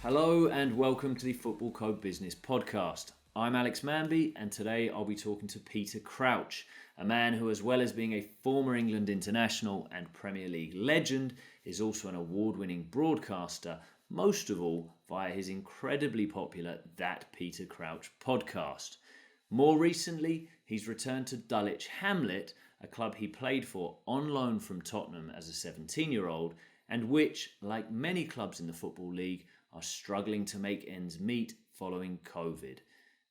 Hello and welcome to the FootballCo Business Podcast. I'm Alex Manby and today I'll be talking to Peter Crouch, a man who, as well as being a former England international and Premier League legend, is also an award-winning broadcaster, most of all via his incredibly popular That Peter Crouch podcast. More recently, he's returned to Dulwich Hamlet, a club he played for on loan from Tottenham as a 17-year-old, and which, like many clubs in the Football League, are struggling to make ends meet following COVID.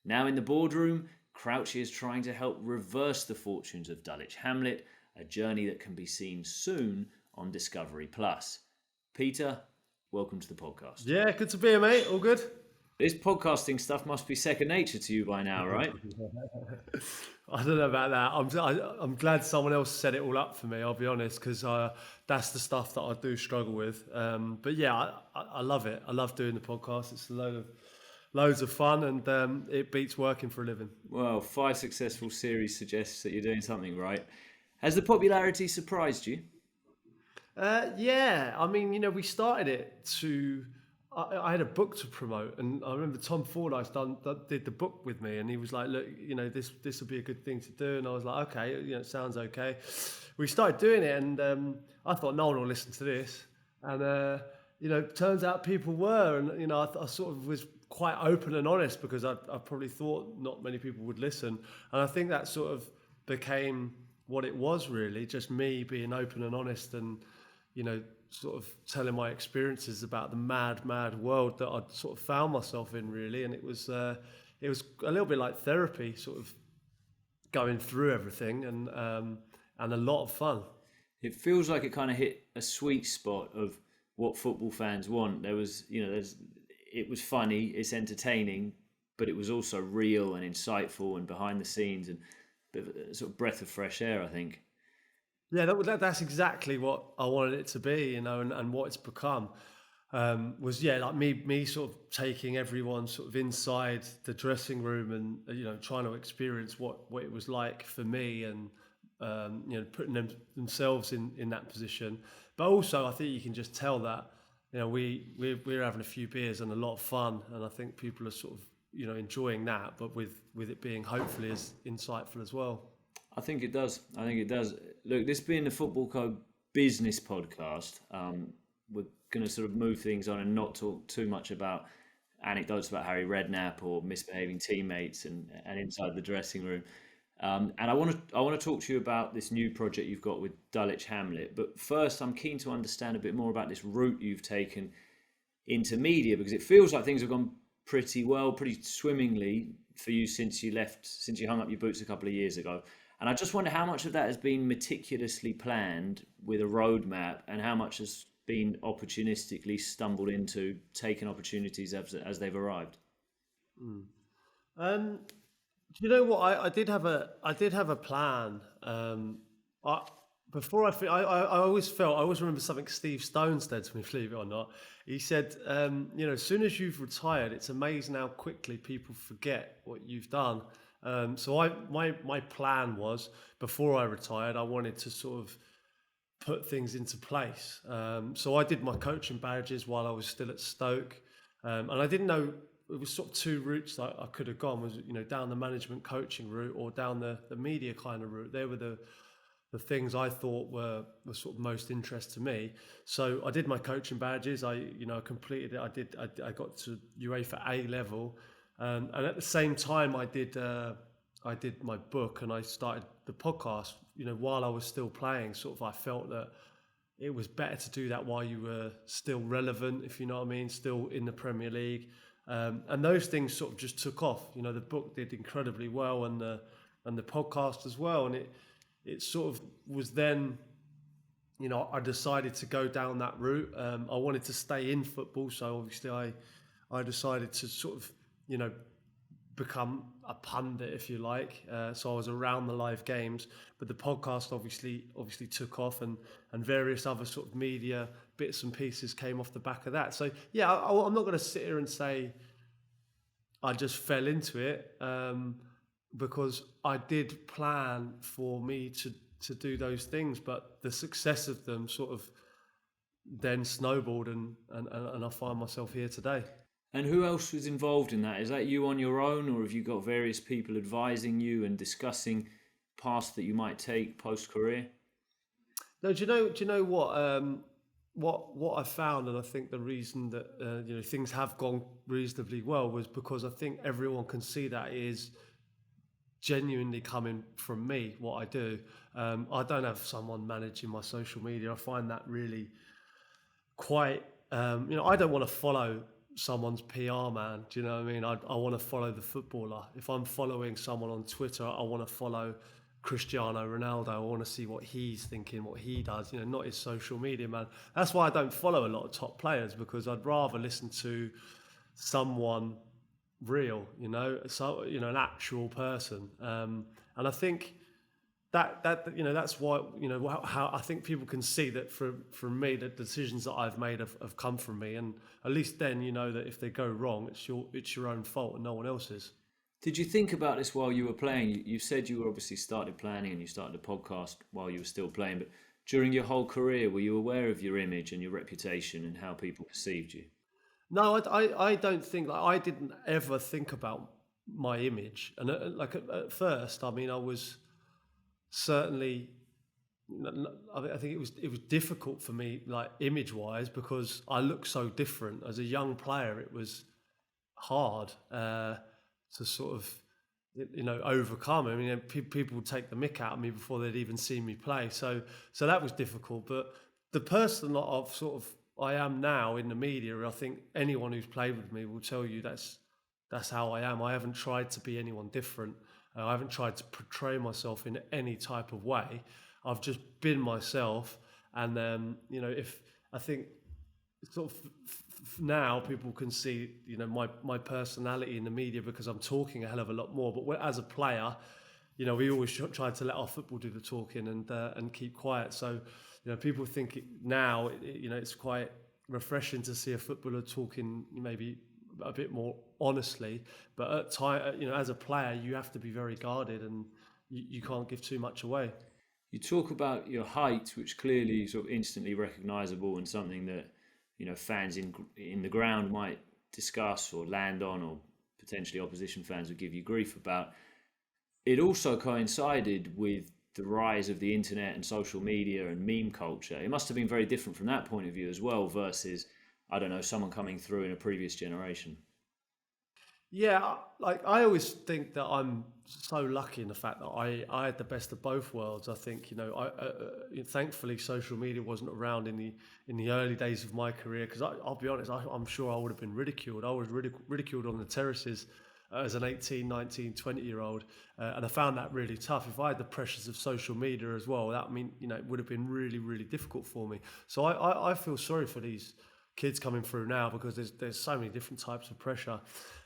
Now in the boardroom, Crouchy is trying to help reverse the fortunes of Dulwich Hamlet, a journey that can be seen soon on Discovery+. Peter, welcome to the podcast. Yeah, good to be here, mate. All good? This podcasting stuff must be second nature to you by now, right? I don't know about that. I'm glad someone else set it all up for me, I'll be honest, because that's the stuff that I do struggle with. But yeah, I love it. I love doing the podcast. It's loads of fun, and it beats working for a living. Well, 5 successful series suggests that you're doing something right. Has the popularity surprised you? Yeah, I mean, we started it to... I had a book to promote, and I remember Tom Fordyce did the book with me, and he was like, look, this would be a good thing to do. And I was like, okay, it sounds okay. We started doing it, and I thought no one will listen to this. And, turns out people were, and, I sort of was quite open and honest because I probably thought not many people would listen. And I think that sort of became what it was really, just me being open and honest and, sort of telling my experiences about the mad world that I'd sort of found myself in really. And it was a little bit like therapy, sort of going through everything and a lot of fun. It feels like it kind of hit a sweet spot of what football fans want. There was, it was funny, it's entertaining, but it was also real and insightful and behind the scenes and a bit of a sort of breath of fresh air, I think. Yeah, that's exactly what I wanted it to be, and what it's become was like me sort of taking everyone sort of inside the dressing room and trying to experience what it was like for me and putting themselves in that position. But also, I think you can just tell that we're having a few beers and a lot of fun, and I think people are sort of enjoying that, but with it being hopefully as insightful as well. I think it does. Look, this being the FootballCo Business Podcast, we're going to sort of move things on and not talk too much about anecdotes about Harry Redknapp or misbehaving teammates and inside the dressing room. And I want to talk to you about this new project you've got with Dulwich Hamlet. But first, I'm keen to understand a bit more about this route you've taken into media, because it feels like things have gone pretty well, pretty swimmingly for you since you hung up your boots a couple of years ago. And I just wonder how much of that has been meticulously planned with a roadmap and how much has been opportunistically stumbled into, taking opportunities as they've arrived. Do you know what? I did have a plan. I always remember something Steve Stone said to me, believe it or not. He said, as soon as you've retired, it's amazing how quickly people forget what you've done. So my plan was, before I retired, I wanted to sort of put things into place. So I did my coaching badges while I was still at Stoke, and I didn't know, it was sort of 2 routes that I could have gone, was down the management coaching route or down the media kind of route. They were the things I thought were sort of most interest to me. So I did my coaching badges. I completed it. I got to UEFA A level. And at the same time, I did my book and I started the podcast. While I was still playing, sort of I felt that it was better to do that while you were still relevant, if you know what I mean, still in the Premier League. And those things sort of just took off. The book did incredibly well, and the podcast as well. And it sort of was then, I decided to go down that route. I wanted to stay in football, so obviously I decided to sort of become a pundit, if you like. So I was around the live games, but the podcast obviously took off, and various other sort of media bits and pieces came off the back of that. So yeah, I'm not going to sit here and say I just fell into it, because I did plan for me to do those things, but the success of them sort of then snowballed, and I find myself here today. And who else was involved in that? Is that you on your own, or have you got various people advising you and discussing paths that you might take post-career? No, do you know what? What I found, and I think the reason that things have gone reasonably well was because I think everyone can see that is genuinely coming from me. What I do, I don't have someone managing my social media. I find that really quite. I don't want to follow someone's PR man. Do you know what I mean? I want to follow the footballer. If I'm following someone on Twitter, I want to follow Cristiano Ronaldo. I want to see what he's thinking, what he does, not his social media, man. That's why I don't follow a lot of top players, because I'd rather listen to someone real, so an actual person. And I think that's why how I think people can see that from me, the decisions that I've made have come from me, and at least then that if they go wrong, it's your own fault and no one else's. Did you think about this while you were playing? You said you obviously started planning and you started a podcast while you were still playing, but during your whole career, were you aware of your image and your reputation and how people perceived you? No, I don't think, I didn't ever think about my image. And at first, I mean, I was certainly, I think it was difficult for me, like image wise, because I look so different. As a young player, it was hard to sort of overcome. I mean, people would take the mick out of me before they'd even seen me play. So that was difficult. But the person that I am now in the media, I think anyone who's played with me will tell you that's how I am. I haven't tried to be anyone different. I haven't tried to portray myself in any type of way. I've just been myself. And if I think sort of now people can see my personality in the media because I'm talking a hell of a lot more. But as a player, we always try to let our football do the talking and keep quiet. So people think now it's quite refreshing to see a footballer talking maybe a bit more honestly. But at time, as a player, you have to be very guarded and you can't give too much away. You talk about your height, which clearly sort of instantly recognisable and something that fans in the ground might discuss or land on, or potentially opposition fans would give you grief about. It also coincided with the rise of the internet and social media and meme culture. It must have been very different from that point of view as well versus, I don't know, someone coming through in a previous generation. Yeah, like I always think that I'm so lucky in the fact that I had the best of both worlds. I think thankfully social media wasn't around in the early days of my career, because I'll be honest, I'm sure I would have been ridiculed. I was ridiculed on the terraces as an 18, 19, 20-year-old, and I found that really tough. If I had the pressures of social media as well, that it would have been really, really difficult for me. So I feel sorry for these kids coming through now, because there's so many different types of pressure.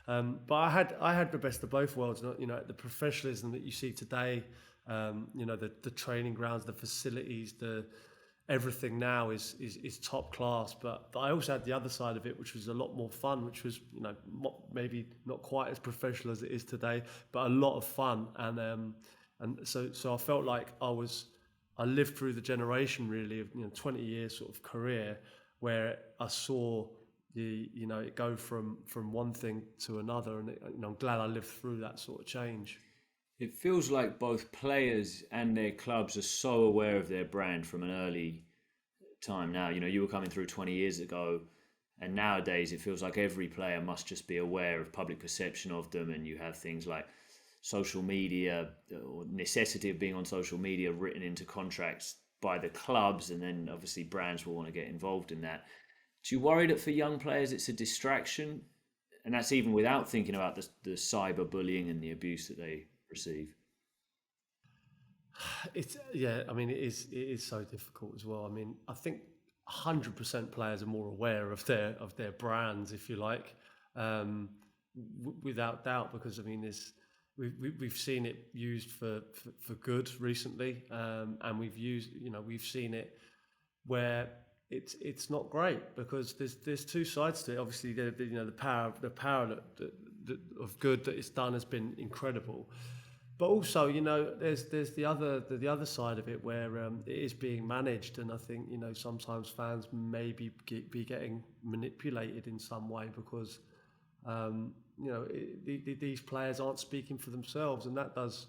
But I had the best of both worlds. The professionalism that you see today, the training grounds, the facilities, everything now is top class. But I also had the other side of it, which was a lot more fun, which was maybe not quite as professional as it is today, but a lot of fun. And so I felt like I lived through the generation really of 20 years sort of career, where I saw it go from one thing to another, and I'm glad I lived through that sort of change. It feels like both players and their clubs are so aware of their brand from an early time now. You were coming through 20 years ago, and nowadays it feels like every player must just be aware of public perception of them, and you have things like social media or necessity of being on social media written into contracts by the clubs, and then obviously brands will want to get involved in that. Do you worry that for young players it's a distraction? And that's even without thinking about the cyber bullying and the abuse that they receive. It is so difficult as well. I mean, I think 100% players are more aware of their brands, if you like, without doubt, because we've seen it used for good recently, and we've seen it where it's not great, because there's two sides to it. Obviously, the power of good that it's done has been incredible, but also there's the other side of it where it is being managed, and I think sometimes fans may be getting manipulated in some way, because These players aren't speaking for themselves, and that does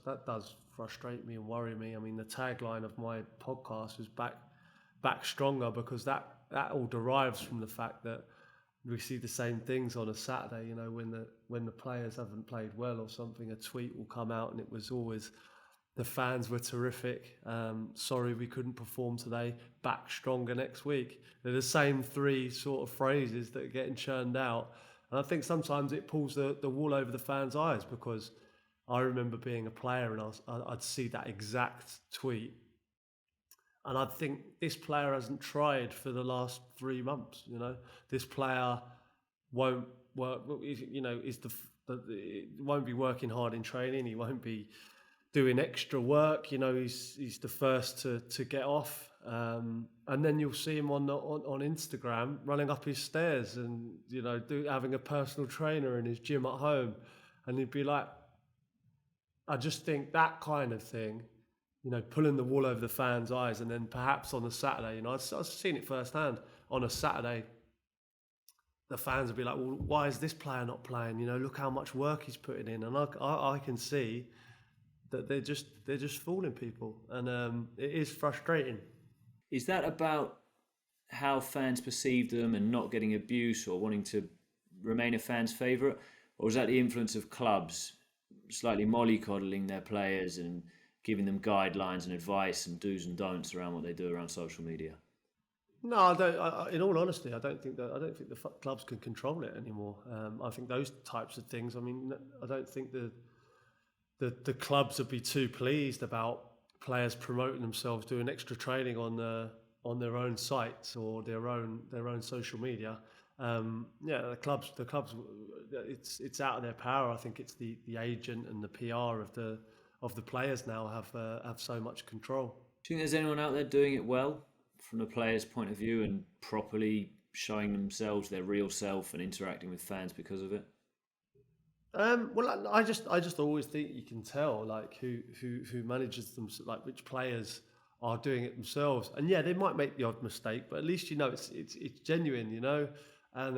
frustrate me and worry me. I mean, the tagline of my podcast is back stronger, because that all derives from the fact that we see the same things on a Saturday. When the players haven't played well or something, a tweet will come out and it was always, the fans were terrific. Sorry we couldn't perform today. Back stronger next week. They're the same three sort of phrases that are getting churned out. And I think sometimes it pulls the wool over the fans' eyes, because I remember being a player and I'd see that exact tweet. And I'd think, this player hasn't tried for the last 3 months. This player won't work. Won't be working hard in training. He won't be doing extra work. He's the first to get off. And then you'll see him on Instagram running up his stairs and having a personal trainer in his gym at home, and he'd be like, I just think that kind of thing, pulling the wool over the fans' eyes. And then perhaps on a Saturday, I've seen it firsthand. On a Saturday, the fans would be like, well, why is this player not playing? Look how much work he's putting in. And I can see that they're just fooling people, and it is frustrating. Is that about how fans perceive them and not getting abuse or wanting to remain a fan's favourite? Or is that the influence of clubs slightly mollycoddling their players and giving them guidelines and advice and do's and don'ts around what they do around social media? No, I don't. In all honesty, I don't think the clubs can control it anymore. I think those types of things. I mean, I don't think the clubs would be too pleased about players promoting themselves, doing extra training on their own sites or their own social media. The clubs, it's out of their power. I think it's the agent and the PR of the players now have so much control. Do you think there's anyone out there doing it well from the players' point of view and properly showing themselves their real self and interacting with fans because of it? Well, I just always think you can tell, like, who manages them, like which players are doing it themselves. And yeah, they might make the odd mistake, but at least it's genuine, And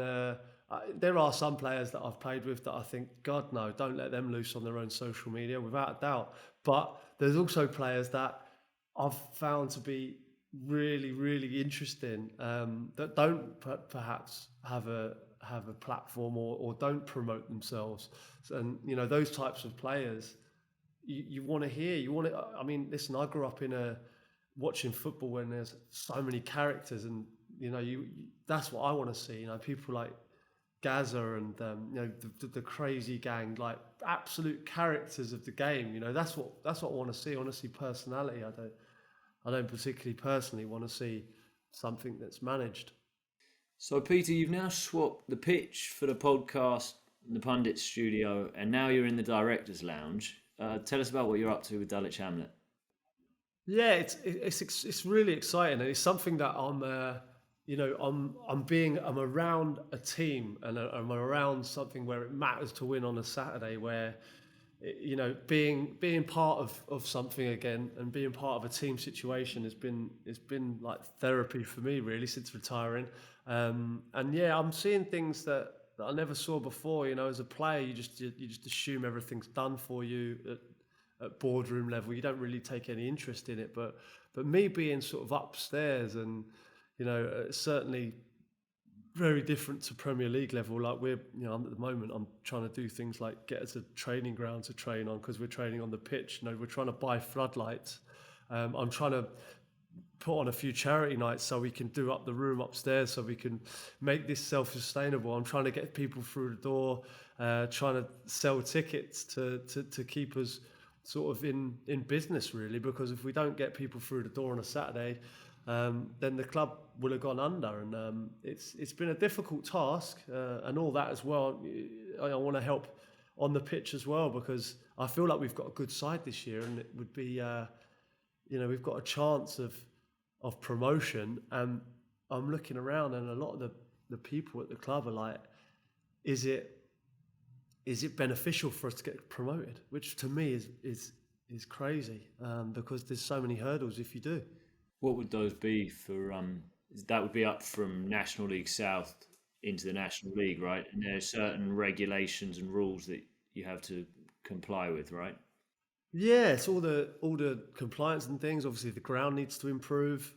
there are some players that I've played with that I think, God no, don't let them loose on their own social media, without a doubt. But there's also players that I've found to be really, really interesting, that don't perhaps have a platform or don't promote themselves. And those types of players, you want to hear. I mean, listen, I grew up watching football when there's so many characters, and that's what I want to see. People like Gaza and the crazy gang, like absolute characters of the game. That's what I want to see. I want to see personality. I don't particularly personally want to see something that's managed. So, Peter, you've now swapped the pitch for the podcast, the pundit studio, and now you're in the director's lounge. Tell us about what you're up to with Dulwich Hamlet. Yeah, it's really exciting, and it's something that I'm around a team, and I'm around something where it matters to win on a Saturday, where being part of something again and being part of a team situation has been like therapy for me, really, since retiring. And yeah, I'm seeing things that I never saw before. As a player, you just assume everything's done for you at boardroom level. You don't really take any interest in it. But me being sort of upstairs, and certainly very different to Premier League level. Like at the moment, I'm trying to do things like get us a training ground to train on, because we're training on the pitch. We're trying to buy floodlights. I'm trying to put on a few charity nights so we can do up the room upstairs, so we can make this self-sustainable. I'm trying to get people through the door, trying to sell tickets to keep us sort of in business, really, because if we don't get people through the door on a Saturday, then the club will have gone under. And it's been a difficult task, and all that as well. I want to help on the pitch as well, because I feel like we've got a good side this year, and it would be we've got a chance of promotion. And I'm looking around, and a lot of the people at the club are like, is it beneficial for us to get promoted? Which to me is crazy, because there's so many hurdles if you do. What would those be for? That would be up from National League South into the National League, right? And there are certain regulations and rules that you have to comply with, right? Yes, all the compliance and things. Obviously, the ground needs to improve.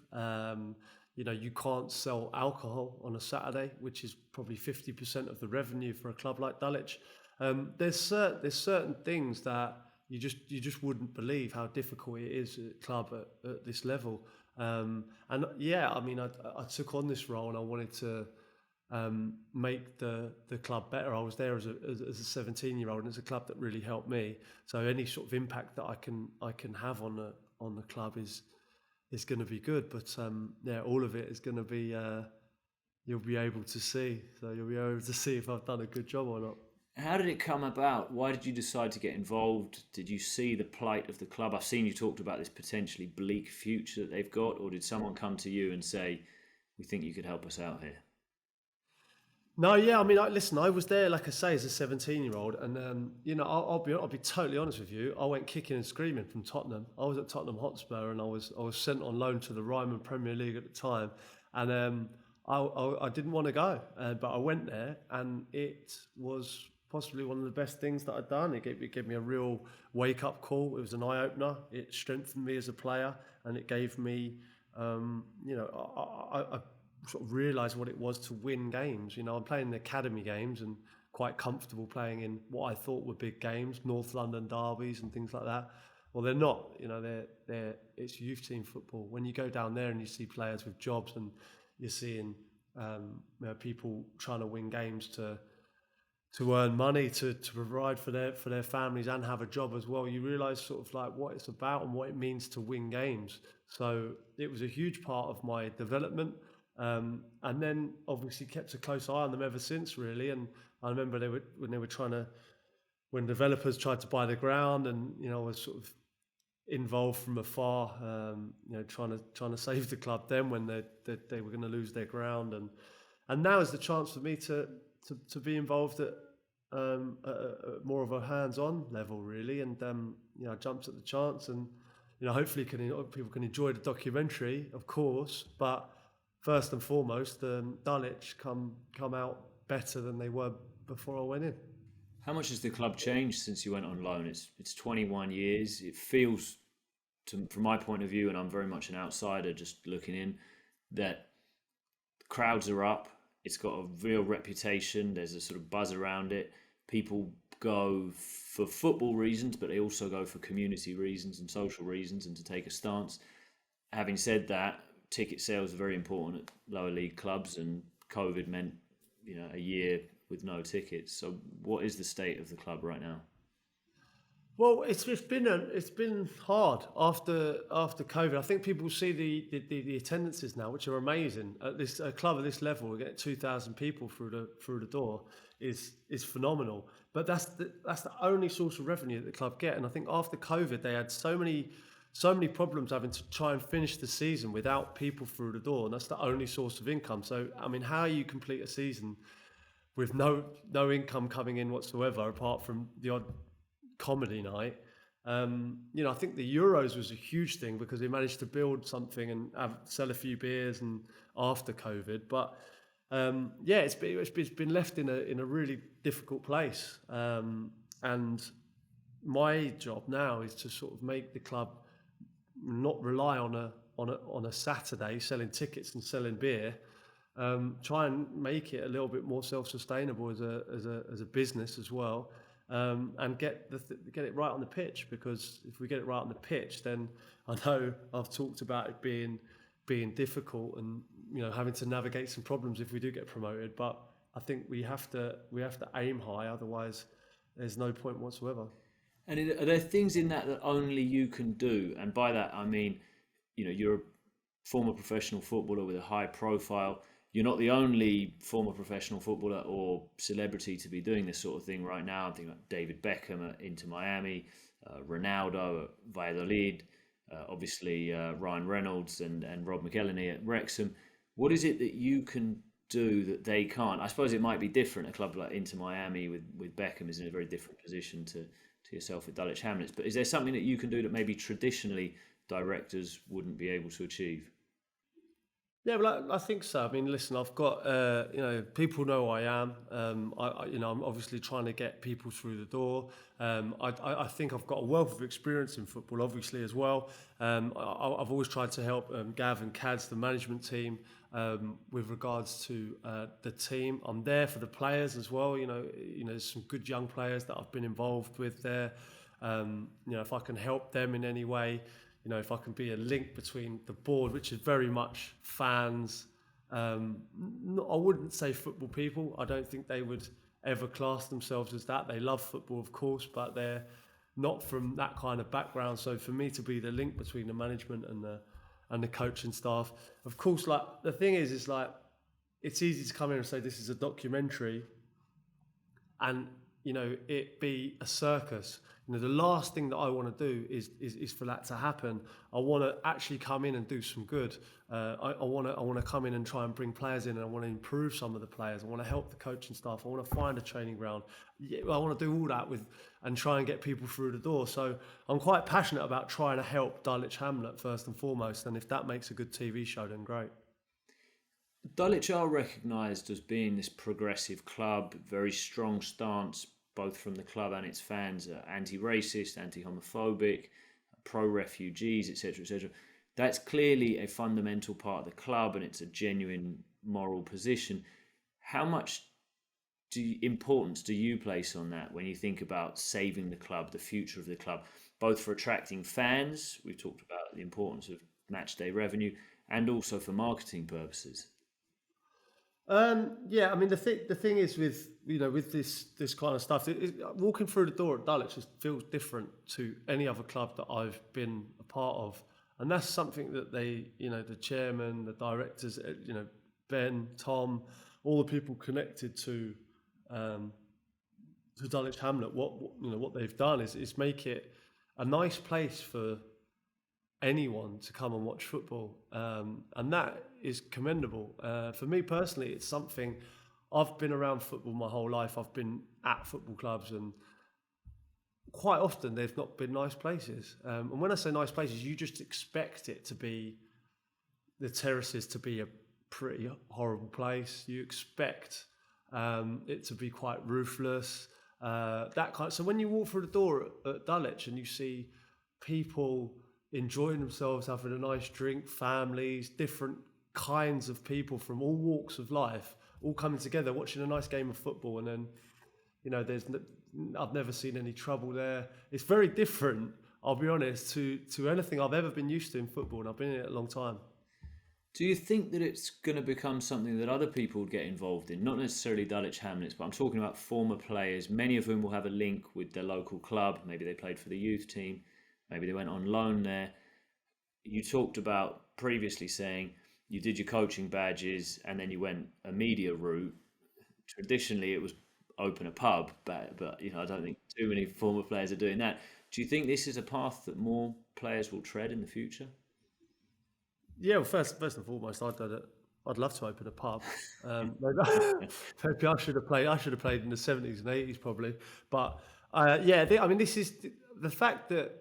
You can't sell alcohol on a Saturday, which is probably 50% of the revenue for a club like Dulwich. There's certain things that you just wouldn't believe how difficult it is at a club at this level. And yeah, I mean, I took on this role and I wanted to make the club better. I was there as a 17-year-old, and it's a club that really helped me. So any sort of impact that I can have on the club is going to be good. But yeah, all of it is going to be you'll be able to see. So you'll be able to see if I've done a good job or not. How did it come about? Why did you decide to get involved? Did you see the plight of the club? I've seen you talked about this potentially bleak future that they've got, or did someone come to you and say, "We think you could help us out here"? No, yeah, I mean, listen, I was there, like I say, as a 17-year-old, and I'll be totally honest with you. I went kicking and screaming from Tottenham. I was at Tottenham Hotspur, and I was sent on loan to the Ryman Premier League at the time, and I didn't want to go, but I went there, and it was possibly one of the best things that I'd done. It gave me a real wake up call. It was an eye opener. It strengthened me as a player, and it gave me, I sort of realised what it was to win games. I'm playing the academy games and quite comfortable playing in what I thought were big games, North London derbies and things like that. Well, they're not. It's youth team football. When you go down there and you see players with jobs, and you're seeing people trying to win games to earn money to provide for their families and have a job as well, you realise sort of like what it's about and what it means to win games. So it was a huge part of my development. And then obviously kept a close eye on them ever since, really. And I remember when developers tried to buy the ground, and I was sort of involved from afar, trying to save the club then when they were going to lose their ground, and now is the chance for me to be involved at more of a hands-on level, really. And I jumped at the chance, and hopefully people can enjoy the documentary, of course, but first and foremost, Dulwich come out better than they were before I went in. How much has the club changed since you went on loan? It's 21 years. It feels, from my point of view, and I'm very much an outsider just looking in, that crowds are up. It's got a real reputation. There's a sort of buzz around it. People go for football reasons, but they also go for community reasons and social reasons, and to take a stance. Having said that, ticket sales are very important at lower league clubs, and COVID meant a year with no tickets. So what is the state of the club right now? Well, it's been hard after COVID. I think people see the attendances now, which are amazing. At this a club at this level, we get 2,000 people through the door is phenomenal. But that's the only source of revenue that the club get. And I think after COVID, they had so many problems having to try and finish the season without people through the door, and that's the only source of income. So I mean, how you complete a season with no income coming in whatsoever, apart from the odd comedy night? I think the Euros was a huge thing because they managed to build something and sell a few beers and after COVID. But it's been left in a really difficult place. And my job now is to sort of make the club not rely on a Saturday selling tickets and selling beer. Try and make it a little bit more self-sustainable as a business as well, and get it right on the pitch. Because if we get it right on the pitch, then I know I've talked about it being difficult and having to navigate some problems if we do get promoted. But I think we have to aim high, otherwise there's no point whatsoever. And are there things in that only you can do? And by that, I mean, you're a former professional footballer with a high profile. You're not the only former professional footballer or celebrity to be doing this sort of thing right now. I'm thinking about David Beckham at Inter Miami, Ronaldo at Valladolid, obviously Ryan Reynolds and Rob McElhenney at Wrexham. What is it that you can do that they can't? I suppose it might be different. A club like Inter Miami with Beckham is in a very different position to yourself at Dulwich Hamlets. But is there something that you can do that maybe traditionally directors wouldn't be able to achieve? Yeah, well, I think so. I mean, listen, I've got people know who I am. I'm obviously trying to get people through the door. I think I've got a wealth of experience in football, obviously as well. I've always tried to help Gav and Cads, the management team, with regards to the team. I'm there for the players as well. There's some good young players that I've been involved with there. If I can help them in any way. If I can be a link between the board, which is very much fans. I wouldn't say football people. I don't think they would ever class themselves as that. They love football, of course, but they're not from that kind of background. So for me to be the link between the management and the coaching staff, of course, like the thing is like it's easy to come in and say this is a documentary, and it be a circus. The last thing that I want to do is for that to happen. I want to actually come in and do some good. I want to come in and try and bring players in, and I want to improve some of the players. I want to help the coaching staff. I want to find a training ground. I want to do all that and try and get people through the door. So I'm quite passionate about trying to help Dulwich Hamlet first and foremost. And if that makes a good TV show, then great. Dulwich are recognised as being this progressive club, very strong stance, both from the club and its fans, anti-racist, anti-homophobic, pro-refugees, etc., etc. That's clearly a fundamental part of the club, and it's a genuine moral position. How much importance do you place on that when you think about saving the club, the future of the club, both for attracting fans? We've talked about the importance of match day revenue, and also for marketing purposes. I mean the thing is with this kind of stuff, walking through the door at Dulwich just feels different to any other club that I've been a part of, and that's something that they, the chairman, the directors, Ben, Tom, all the people connected to Dulwich Hamlet, what they've done is make it a nice place for anyone to come and watch football, and that is commendable. For me personally, it's something. I've been around football my whole life. I've been at football clubs, and quite often they've not been nice places. And when I say nice places, you just expect it to be the terraces to be a pretty horrible place. You expect it to be quite ruthless. So when you walk through the door at Dulwich and you see people enjoying themselves, having a nice drink, families, different kinds of people from all walks of life, all coming together, watching a nice game of football, and then, I've never seen any trouble there. It's very different, I'll be honest, to anything I've ever been used to in football, and I've been in it a long time. Do you think that it's going to become something that other people would get involved in? Not necessarily Dulwich Hamlets, but I'm talking about former players, many of whom will have a link with their local club. Maybe they played for the youth team. Maybe they went on loan there. You talked about previously saying you did your coaching badges and then you went a media route. Traditionally, it was open a pub, but I don't think too many former players are doing that. Do you think this is a path that more players will tread in the future? Yeah, well, first and foremost, I'd love to open a pub. Maybe I should have played. I should have played in the 70s and 80s probably. But this is the fact that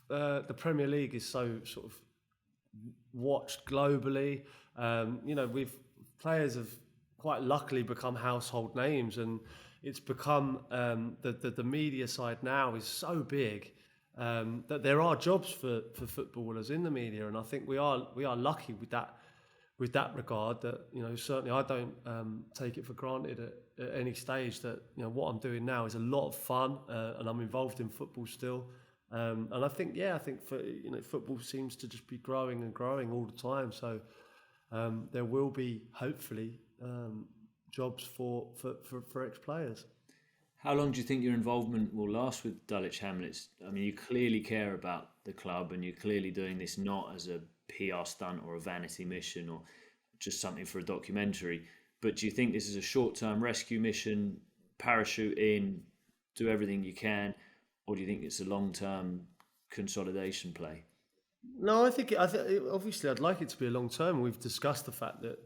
the Premier League is so sort of watched globally. Players have quite luckily become household names, and it's become the media side now is so big that there are jobs for footballers in the media, and I think we are lucky with that regard. That certainly I don't take it for granted at any stage that what I'm doing now is a lot of fun, and I'm involved in football still. And I think football seems to just be growing and growing all the time. So there will be hopefully jobs for ex-players. How long do you think your involvement will last with Dulwich Hamlets? I mean, you clearly care about the club, and you're clearly doing this not as a PR stunt or a vanity mission or just something for a documentary. But do you think this is a short-term rescue mission, parachute in, do everything you can, or do you think it's a long-term consolidation play? No, I think obviously I'd like it to be a long term. We've discussed the fact that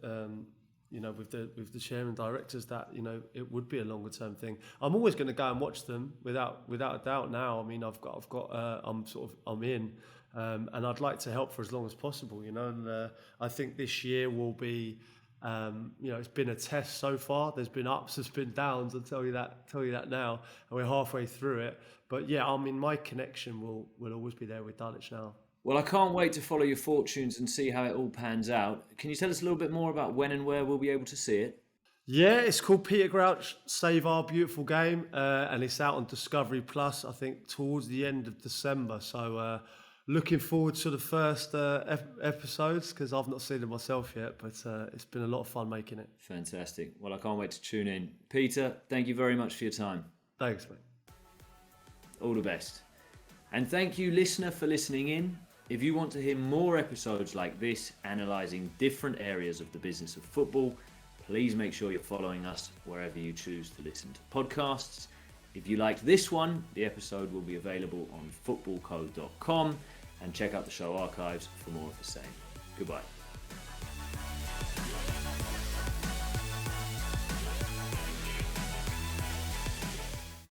with the chairman directors that it would be a longer term thing. I'm always going to go and watch them without a doubt. Now, I mean, I'm in. and I'd like to help for as long as possible, and I think this year will be, it's been a test so far. There's been ups, there's been downs. I'll tell you that now, and we're halfway through it. But yeah, I mean, my connection will always be there with Dulwich now. Well, I can't wait to follow your fortunes and see how it all pans out. Can you tell us a little bit more about when and where we'll be able to see it? Yeah, it's called Peter Crouch Save Our Beautiful Game, and it's out on Discovery Plus, I think, towards the end of December. So looking forward to the first episodes, because I've not seen them myself yet, but it's been a lot of fun making it. Fantastic. Well, I can't wait to tune in. Peter, thank you very much for your time. Thanks, mate. All the best. And thank you, listener, for listening in. If you want to hear more episodes like this, analysing different areas of the business of football, please make sure you're following us wherever you choose to listen to podcasts. If you liked this one, the episode will be available on footballco.com, and check out the show archives for more of the same. Goodbye.